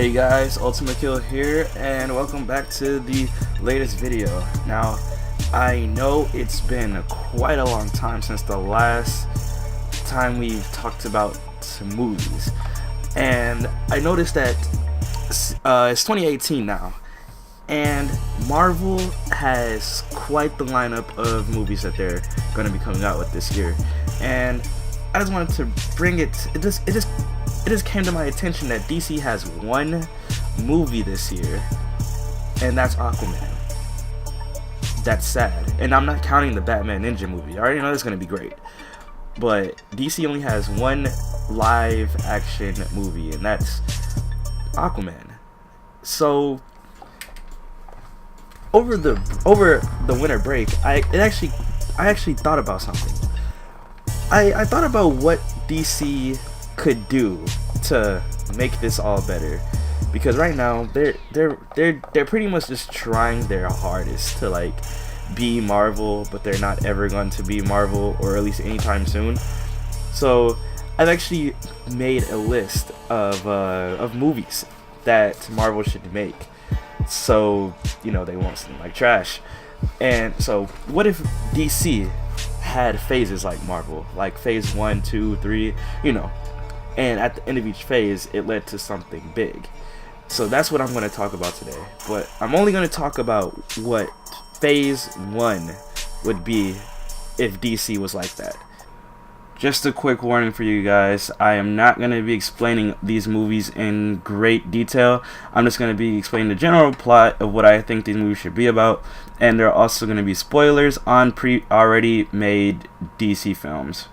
Hey guys, Ultimate Kill here, and welcome back to the latest video. Now, I know it's been quite a long time since the last time we've talked about some movies, and I noticed that it's 2018 now, and Marvel has quite the lineup of movies that they're going to be coming out with this year, and I just wanted to bring it. It just came to my attention that DC has one movie this year, and that's Aquaman. That's sad, and I'm not counting the Batman Ninja movie. I already know it's gonna be great, but DC only has one live action movie, and that's Aquaman. So over the winter break, I actually thought about something. I thought about what DC could do to make this all better, because right now they're pretty much just trying their hardest to like be Marvel, but they're not ever going to be Marvel, or at least anytime soon. So I've actually made a list of movies that Marvel should make, so you know they won't seem like trash. And so what if DC had phases like Marvel, like phase 1, 2, 3, you know, and at the end of each phase it led to something big. So that's what I'm going to talk about today, but I'm only going to talk about what phase 1 would be if DC was like that. Just a quick warning for you guys, I am not going to be explaining these movies in great detail. I'm just going to be explaining the general plot of what I think these movies should be about, and there are also going to be spoilers on already made DC films.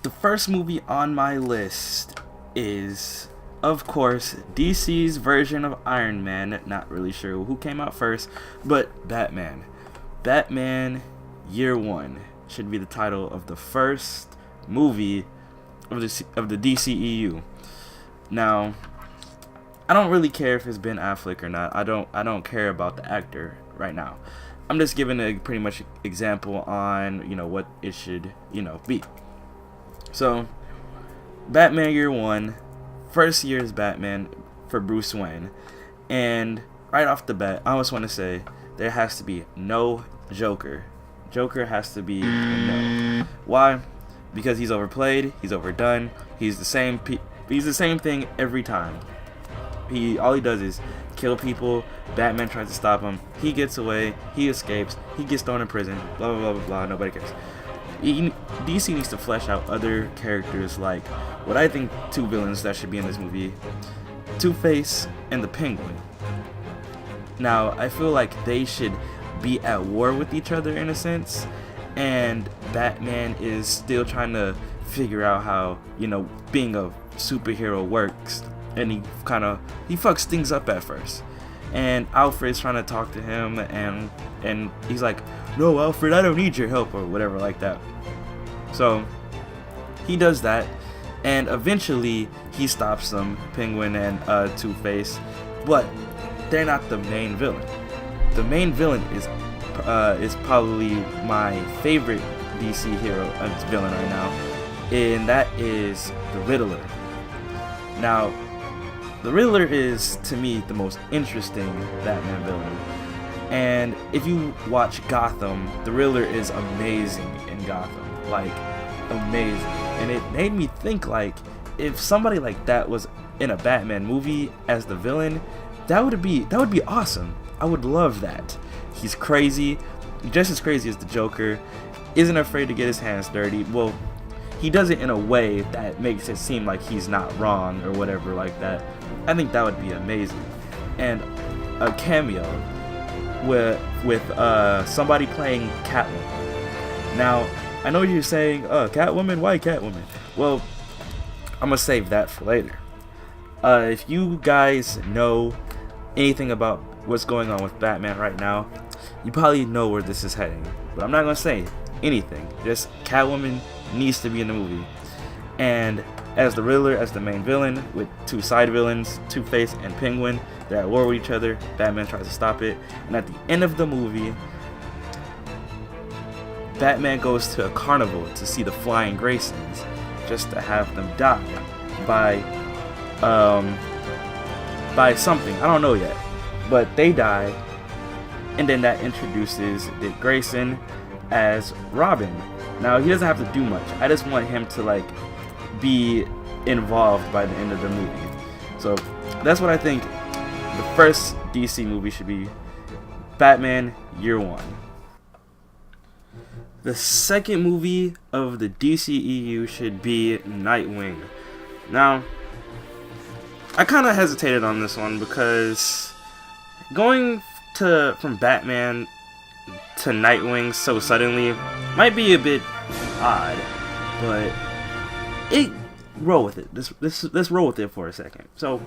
The first movie on my list is, of course, DC's version of Iron Man. Not really sure who came out first, but Batman. Batman Year One should be the title of the first movie of the DCEU. Now, I don't really care if it's Ben Affleck or not. I don't care about the actor right now. I'm just giving a pretty much example on, you know, what it should, you know, be. So, Batman Year One, first year is Batman for Bruce Wayne, and right off the bat, I just want to say there has to be no Joker. Joker has to be a no. Why? Because he's overplayed, he's overdone, he's the same thing every time. All he does is kill people. Batman tries to stop him, he gets away, he escapes, he gets thrown in prison, blah blah blah blah blah. Nobody cares. DC needs to flesh out other characters, like what I think two villains that should be in this movie: Two-Face and the Penguin. Now, I feel like they should be at war with each other in a sense, and Batman is still trying to figure out how, you know, being a superhero works, and he fucks things up at first. And Alfred's trying to talk to him, and he's like, "No, Alfred, I don't need your help," or whatever like that. So he does that, and eventually he stops them, Penguin and Two-Face, but they're not the main villain. The main villain is probably my favorite DC hero villain right now, and that is the Riddler. Now, the Riddler is, to me, the most interesting Batman villain. And if you watch Gotham, the Riddler is amazing in Gotham. Like, amazing. And it made me think, like, if somebody like that was in a Batman movie as the villain, that would be awesome. I would love that. He's crazy, just as crazy as the Joker, isn't afraid to get his hands dirty. Well, he does it in a way that makes it seem like he's not wrong or whatever like that. I think that would be amazing. And a cameo with somebody playing Catwoman. Now, I know you're saying, Catwoman? Why Catwoman? Well, I'm gonna save that for later. If you guys know anything about what's going on with Batman right now, you probably know where this is heading, but I'm not gonna say anything. Just Catwoman needs to be in the movie, and as the Riddler, as the main villain, with two side villains, Two-Face and Penguin, they're at war with each other. Batman tries to stop it, and at the end of the movie, Batman goes to a carnival to see the Flying Graysons, just to have them die by um, by something. I don't know yet, but they die, and then that introduces Dick Grayson as Robin. Now he doesn't have to do much. I just want him to like be involved by the end of the movie. So that's what I think the first DC movie should be. Batman Year One. The second movie of the DCEU should be Nightwing. Now, I kind of hesitated on this one because going from Batman to Nightwing so suddenly might be a bit odd, but roll with it. Let's roll with it for a second. So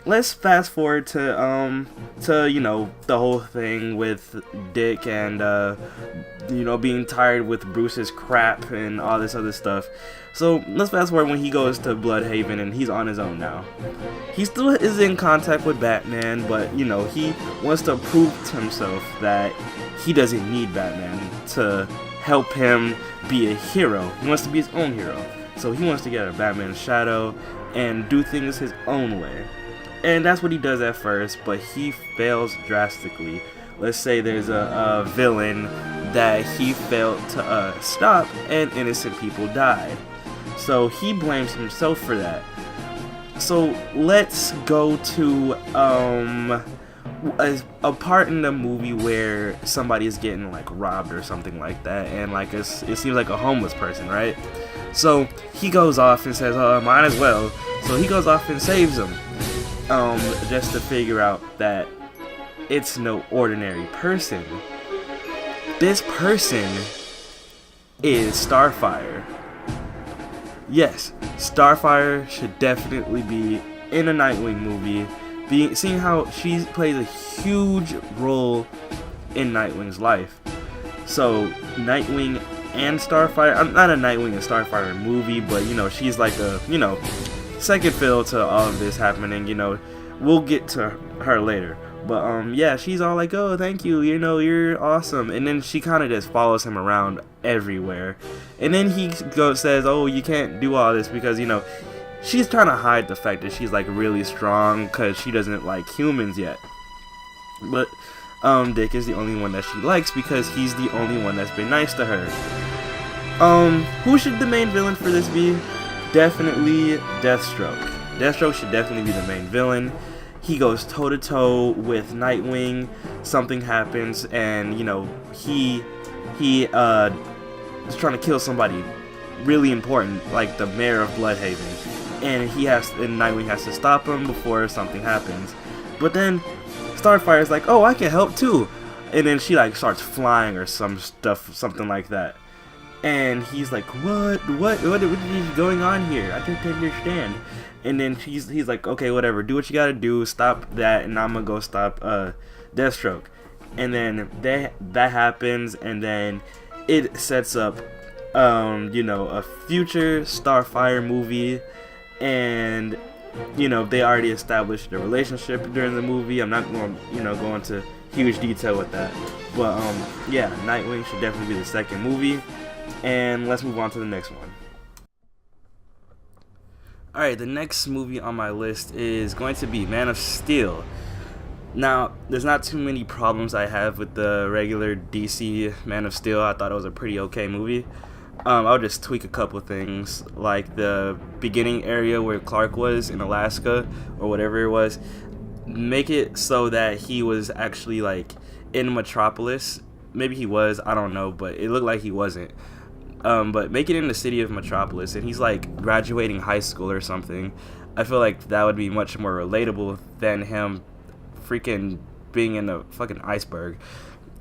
let's fast forward to you know, the whole thing with Dick and you know, being tired with Bruce's crap and all this other stuff. So let's fast forward when he goes to Bloodhaven and he's on his own now. He still is in contact with Batman, but you know, he wants to prove to himself that he doesn't need Batman to help him be a hero. He wants to be his own hero. So he wants to get a Batman's shadow and do things his own way. And that's what he does at first, but he fails drastically. Let's say there's a villain that he failed to stop and innocent people died. So he blames himself for that. So let's go to a part in the movie where somebody is getting like robbed or something like that, and like it seems like a homeless person, right? So he goes off and says, might as well. So he goes off and saves him, just to figure out that it's no ordinary person. This person is Starfire. Yes, Starfire should definitely be in a Nightwing movie. Seeing how she plays a huge role in Nightwing's life. So Nightwing and Starfire, not a Nightwing and Starfire movie, but you know, she's like a, you know, second fiddle to all of this happening. You know, we'll get to her later, but yeah, she's all like, oh, thank you, you know, you're awesome. And then she kind of just follows him around everywhere, and then he says, oh, you can't do all this because, you know, she's trying to hide the fact that she's like really strong because she doesn't like humans yet. But Dick is the only one that she likes because he's the only one that's been nice to her. Who should the main villain for this be? Definitely Deathstroke. Deathstroke should definitely be the main villain. He goes toe to toe with Nightwing. Something happens, and you know, he is trying to kill somebody really important, like the mayor of Bloodhaven, and Nightwing has to stop him before something happens. But then Starfire's like, oh, I can help too, and then she like starts flying or something like that. And he's like, what is going on here? I don't understand. And then he's like, okay, whatever, do what you gotta do, stop that, and I'm gonna go stop Deathstroke. And then that happens, and then it sets up you know, a future Starfire movie, and you know, they already established a relationship during the movie. I'm not going to, you know, go into huge detail with that, but yeah, Nightwing should definitely be the second movie. And let's move on to the next one. Alright, the next movie on my list is going to be Man of Steel. Now, there's not too many problems I have with the regular DC Man of Steel. I thought it was a pretty okay movie. I'll just tweak a couple things, like the beginning area where Clark was in Alaska or whatever it was. Make it so that he was actually like in Metropolis. Maybe he was, I don't know, but it looked like he wasn't. But make it in the city of Metropolis, and he's like graduating high school or something. I feel like that would be much more relatable than him freaking being in a fucking iceberg.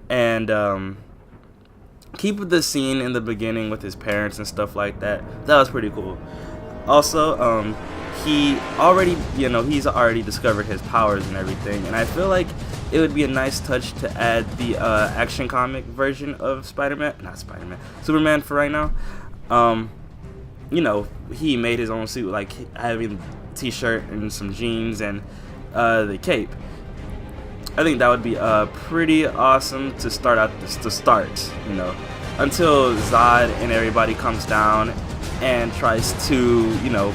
And keep the scene in the beginning with his parents and stuff like that. That was pretty cool. Also, he's already discovered his powers and everything, and I feel like it would be a nice touch to add the action comic version of Superman for right now. You know, he made his own suit, like having a t-shirt and some jeans and the cape. I think that would be pretty awesome to start, you know, until Zod and everybody comes down and tries to, you know,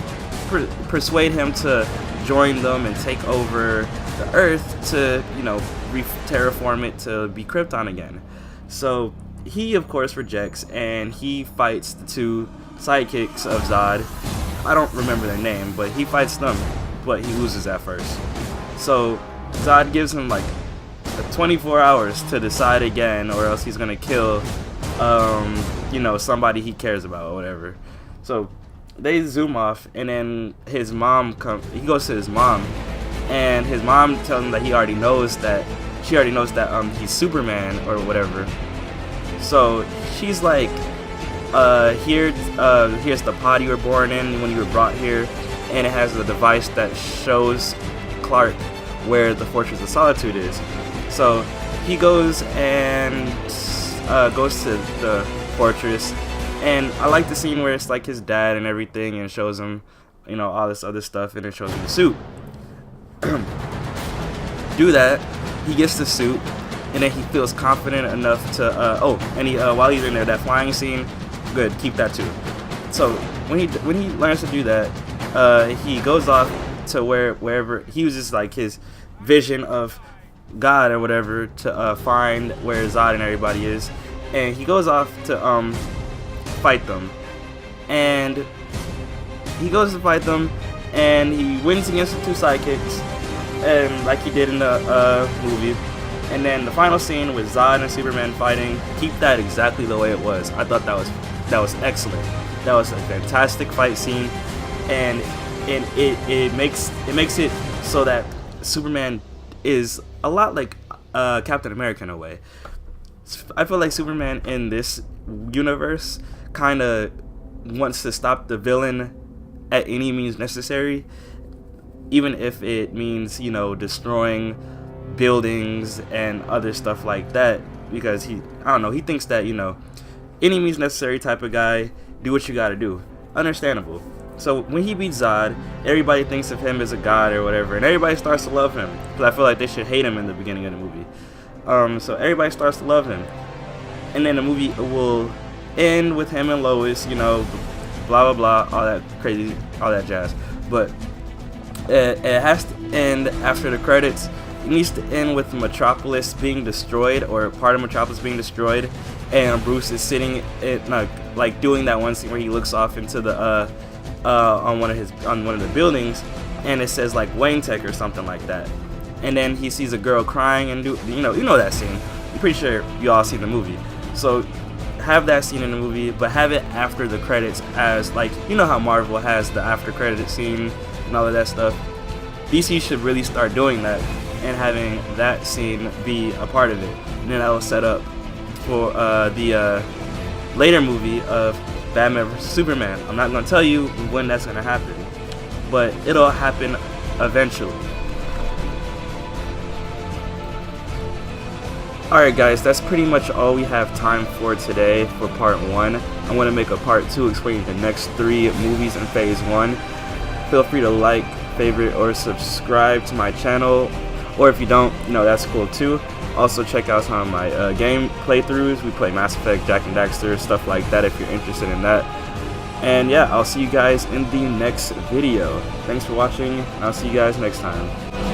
persuade him to join them and take over the Earth to, you know, terraform it to be Krypton again. So he of course rejects, and he fights the two sidekicks of Zod. I don't remember their name, but he fights them, but he loses at first. So Zod gives him like 24 hours to decide again, or else he's gonna kill you know, somebody he cares about or whatever. So they zoom off, and then his mom he goes to his mom, and his mom tells him that she already knows that he's Superman or whatever. So she's like, here's the pod you were born in when you were brought here, and it has a device that shows Clark where the Fortress of Solitude is. So he goes and goes to the fortress, and I like the scene where it's like his dad and everything, and shows him, you know, all this other stuff, and it shows him the suit. Do that, he gets the suit, and then he feels confident enough to while he's in there, that flying scene, good, keep that too. So when he learns to do that, he goes off to wherever he uses like his vision of God or whatever to find where Zod and everybody is, and he goes off to fight them, and he wins against the two sidekicks, and like he did in the movie. And then the final scene with Zod and Superman fighting, keep that exactly the way it was. I thought that was excellent. That was a fantastic fight scene, and it makes it so that Superman is a lot like Captain America in a way. I feel like Superman in this universe kind of wants to stop the villain at any means necessary, even if it means, you know, destroying buildings and other stuff like that, because he thinks that, you know, any means necessary type of guy, do what you gotta do. Understandable. So when he beats Zod, everybody thinks of him as a god or whatever, and everybody starts to love him, because I feel like they should hate him in the beginning of the movie. So everybody starts to love him, and then the movie will end with him and Lois, you know, blah blah blah, all that crazy, all that jazz. But it has to end after the credits. It needs to end with Metropolis being destroyed, or part of Metropolis being destroyed, and Bruce is sitting like doing that one scene where he looks off into the on one of the buildings, and it says like Wayne Tech or something like that, and then he sees a girl crying, and you know that scene. I'm pretty sure you all seen the movie. So have that scene in the movie, but have it after the credits, as like, you know how Marvel has the after credit scene and all of that stuff. DC should really start doing that and having that scene be a part of it, and then that will set up for the later movie of Batman vs Superman. I'm not going to tell you when that's going to happen, but it'll happen eventually. Alright guys, that's pretty much all we have time for today for part 1. I'm going to make a part 2 explaining the next 3 movies in phase 1. Feel free to like, favorite, or subscribe to my channel, or if you don't, you know, that's cool too. Also check out some of my game playthroughs. We play Mass Effect, Jak and Daxter, stuff like that if you're interested in that. And yeah, I'll see you guys in the next video. Thanks for watching, and I'll see you guys next time.